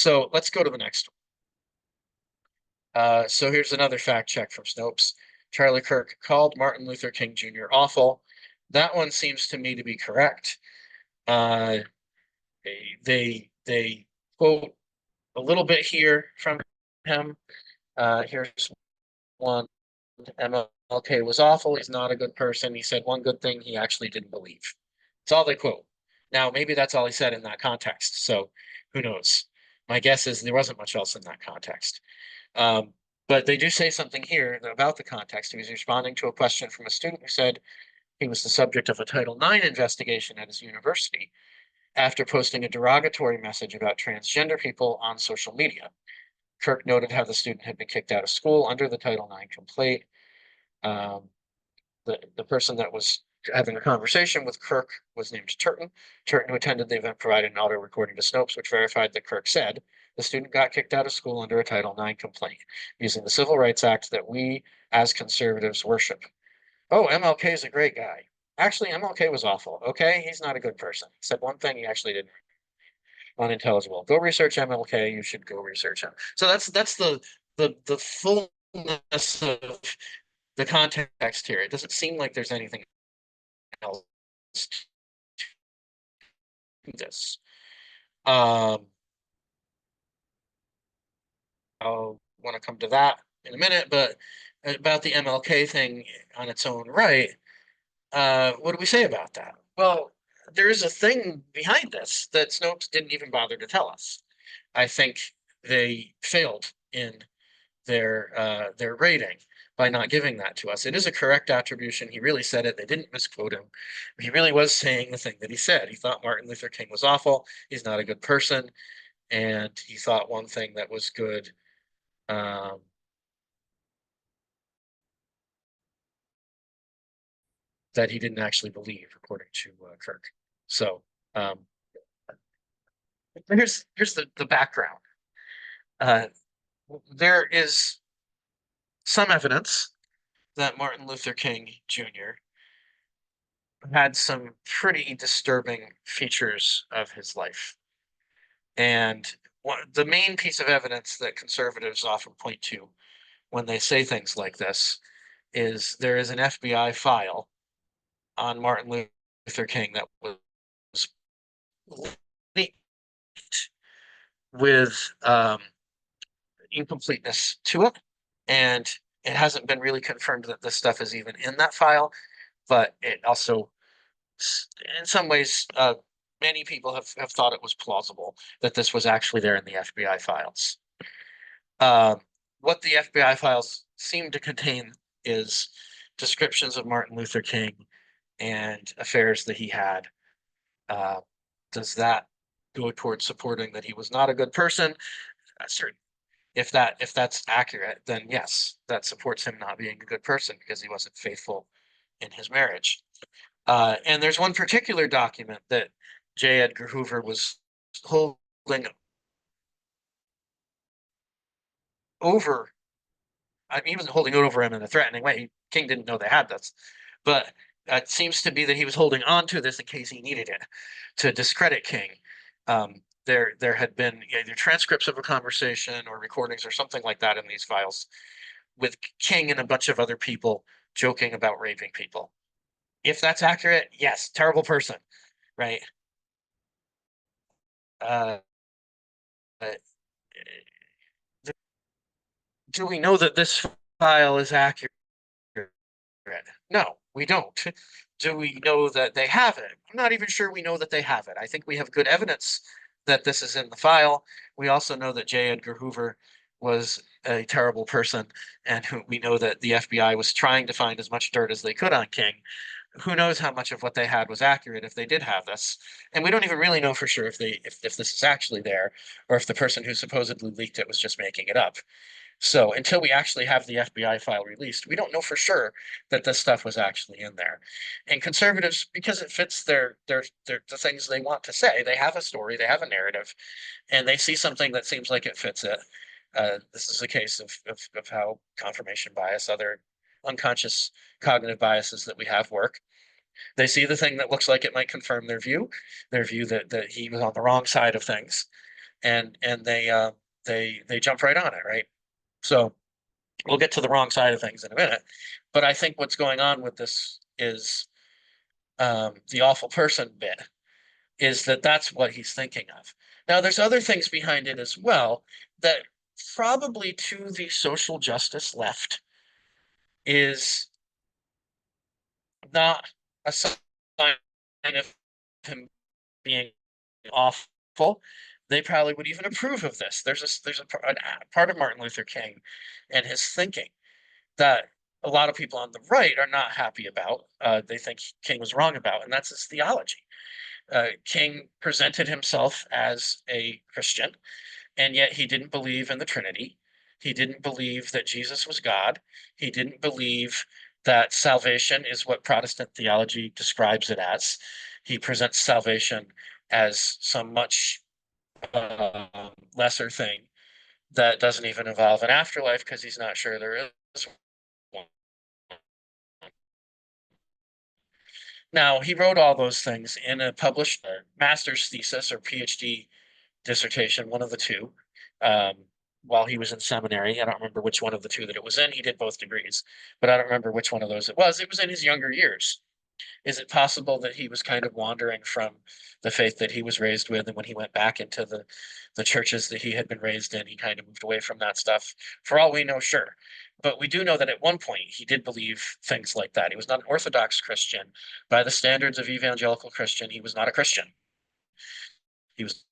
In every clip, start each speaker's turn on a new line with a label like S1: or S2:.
S1: So let's go to the next one. So here's another fact check from Snopes. Charlie Kirk called Martin Luther King Jr. awful. That one seems to me to be correct. Uh, they quote a little bit here from him. Here's one. MLK was awful. He's not a good person. He said one good thing he actually didn't believe. That's all they quote. Now, maybe that's all he said in that context. So who knows? My guess is there wasn't much else in that context. Um, but they do say something here about the context. He was responding to a question from a student who said he was the subject of a Title IX investigation at his university after posting a derogatory message about transgender people on social media. Kirk noted how the student had been kicked out of school under the Title IX complaint. Um, the person that was having a conversation with Kirk was named Turton. Turton, who attended the event, provided an audio recording to Snopes, which verified that Kirk said the student got kicked out of school under a Title IX complaint using the Civil Rights Act that we as conservatives worship. Oh, MLK is a great guy. Actually, MLK was awful. Okay, he's not a good person. He said one thing he actually didn't. Unintelligible. Go research MLK. You should go research him. So that's the fullness of the context here. It doesn't seem like there's anything else to this. I'll want to come to that in a minute, but about the MLK thing on its own right, what do we say about that? Well, there's a thing behind this that Snopes didn't even bother to tell us. I think they failed in their rating by not giving that to us. It is a correct attribution. He really said it. They didn't misquote him. He really was saying the thing that he said. He thought Martin Luther King was awful. He's not a good person. And he thought one thing that was good. Um, that he didn't actually believe, according to Kirk. So um, here's the background. Uh, there is some evidence that Martin Luther King Jr. had some pretty disturbing features of his life. And the main piece of evidence that conservatives often point to when they say things like this is there is an FBI file on Martin Luther King that was leaked with incompleteness to it. And it hasn't been really confirmed that this stuff is even in that file, but it also, in some ways, many people have thought it was plausible that this was actually there in the FBI files. What the FBI files seem to contain is descriptions of Martin Luther King and affairs that he had. Does that go towards supporting that he was not a good person? Certain. If that's accurate, then yes, that supports him not being a good person because he wasn't faithful in his marriage. And there's one particular document that J. Edgar Hoover was holding over. I mean, he wasn't holding it over him in a threatening way. King didn't know they had this, but it seems to be that he was holding on to this in case he needed it to discredit King. There had been either transcripts of a conversation or recordings or something like that in these files with King and a bunch of other people joking about raping people. If that's accurate, yes, terrible person, right? Uh, uh, do we know that this file is accurate? No, we don't. Do we know that they have it? I'm not even sure we know that they have it. I think we have good evidence that this is in the file. We also know that J. Edgar Hoover was a terrible person, and we know that the FBI was trying to find as much dirt as they could on King. Who knows how much of what they had was accurate if they did have this? And we don't even really know for sure if this is actually there, or if the person who supposedly leaked it was just making it up. So until we actually have the FBI file released, we don't know for sure that this stuff was actually in there. And conservatives, because it fits the things they want to say, they have a story, they have a narrative, and they see something that seems like it fits it. This is a case of how confirmation bias, other unconscious cognitive biases that we have work. They see the thing that looks like it might confirm their view that he was on the wrong side of things. and they jump right on it, right? So we'll get to the wrong side of things in a minute, but I think what's going on with this is the awful person bit is that that's what he's thinking of. Now, there's other things behind it as well that probably to the social justice left is not a sign of him being awful. They probably would even approve of this. There's a part of Martin Luther King and his thinking that a lot of people on the right are not happy about. They think King was wrong about, and that's his theology. King presented himself as a Christian, and yet he didn't believe in the Trinity. He didn't believe that Jesus was God. He didn't believe that salvation is what Protestant theology describes it as. He presents salvation as some much lesser thing that doesn't even involve an afterlife because he's not sure there is one. Now, he wrote all those things in a published master's thesis or PhD dissertation, one of the two, um, while he was in seminary. I don't remember which one of the two that it was in. He did both degrees, but I don't remember which one of those it was. It was in his younger years. Is it possible that he was kind of wandering from the faith that he was raised with, and when he went back into the churches that he had been raised in, he kind of moved away from that stuff? For all we know, sure. But we do know that at one point he did believe things like that. He was not an Orthodox Christian. By the standards of evangelical Christian, he was not a Christian. He was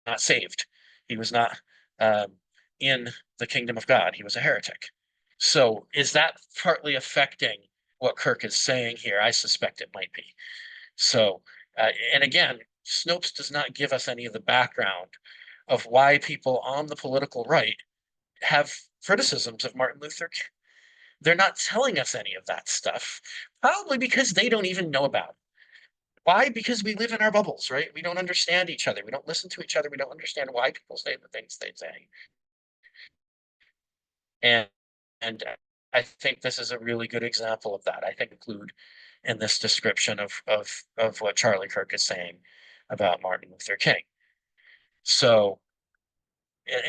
S1: not saved. He was not um, in the kingdom of God. He was a heretic. So is that partly affecting what Kirk is saying here? I suspect it might be. So, and again, Snopes does not give us any of the background of why people on the political right have criticisms of Martin Luther King. They're not telling us any of that stuff, probably because they don't even know about it. Why? Because we live in our bubbles, right? We don't understand each other. We don't listen to each other. We don't understand why people say the things they say. And and I think this is a really good example of that. I think include in this description of what Charlie Kirk is saying about Martin Luther King. So,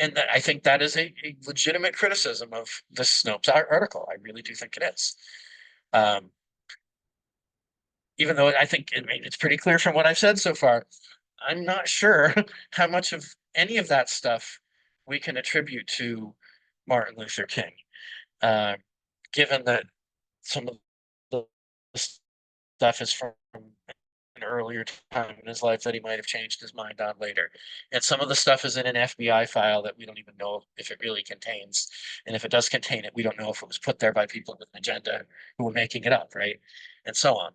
S1: and I think that is a legitimate criticism of the Snopes article. I really do think it is. Um, even though I think it's pretty clear from what I've said so far, I'm not sure how much of any of that stuff we can attribute to Martin Luther King, uh, given that some of the stuff is from an earlier time in his life that he might have changed his mind on later. And some of the stuff is in an FBI file that we don't even know if it really contains. And if it does contain it, we don't know if it was put there by people with an agenda who were making it up, right? And so on.